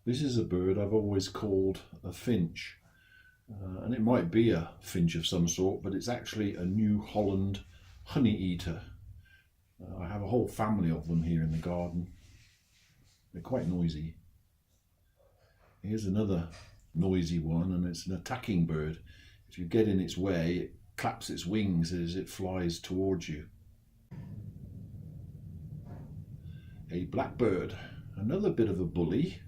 This is a bird I've always called a finch, and it might be a finch of some sort, but it's actually a New Holland honey eater. I have a whole family of them here in the garden. They're quite noisy. Here's another noisy one, and it's an attacking bird. If you get in its way, it claps its wings as it flies towards you. A blackbird, another bit of a bully.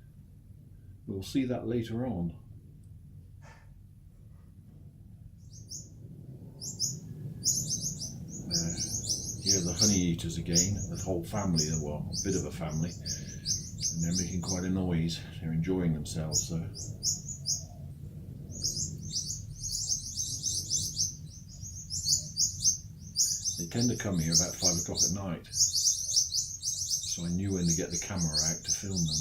We'll see that later on. Here are the honey eaters again, the whole family, well, a bit of a family, and they're making quite a noise. They're enjoying themselves, so. They tend to come here about 5 o'clock at night, so I knew when to get the camera out to film them.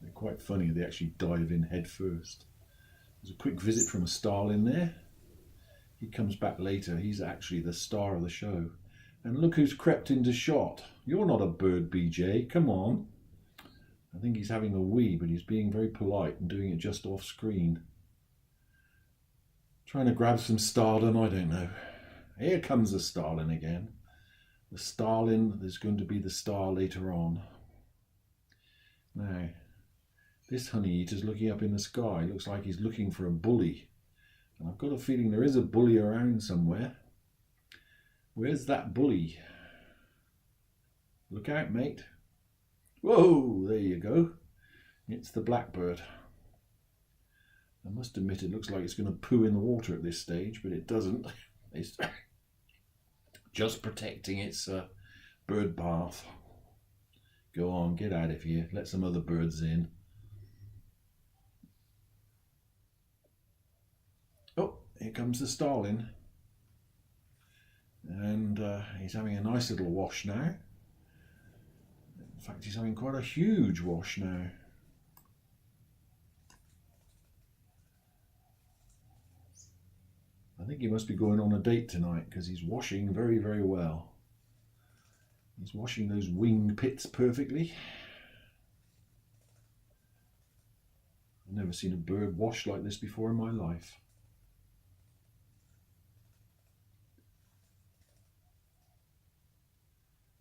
They're quite funny, they actually dive in head first. There's a quick visit from a starling there. He comes back later. He's actually the star of the show. And look who's crept into shot. You're not a bird, BJ. Come on. I think he's having a wee, but he's being very polite and doing it just off screen. Trying to grab some stardom, I don't know. Here comes the starling again. The starling is going to be the star later on. Now, this honey eater's looking up in the sky. Looks like he's looking for a bully. And I've got a feeling there is a bully around somewhere. Where's that bully? Look out, mate. Whoa, there you go. It's the blackbird. I must admit it looks like it's going to poo in the water at this stage, but it doesn't. It's just protecting its bird bath. Go on, get out of here. Let some other birds in. Oh, here comes the starling. And he's having a nice little wash now. In fact, he's having quite a huge wash now. I think he must be going on a date tonight because he's washing very, very well. He's washing those wing pits perfectly. I've never seen a bird wash like this before in my life.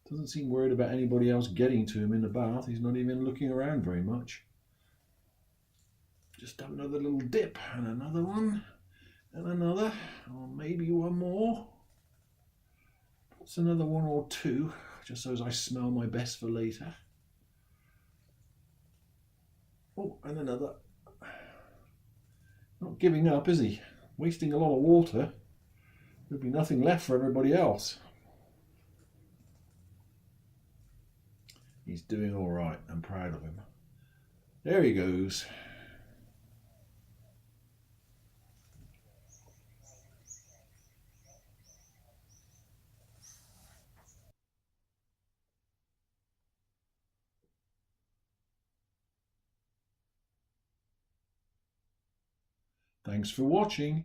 Doesn't seem worried about anybody else getting to him in the bath. He's not even looking around very much. Just have another little dip and another one and another, or maybe one more. Perhaps another one or two, just so as I smell my best for later. Oh, and another. Not giving up, is he? Wasting a lot of water. There'll be nothing left for everybody else. He's doing all right. I'm proud of him. There he goes. Thanks for watching.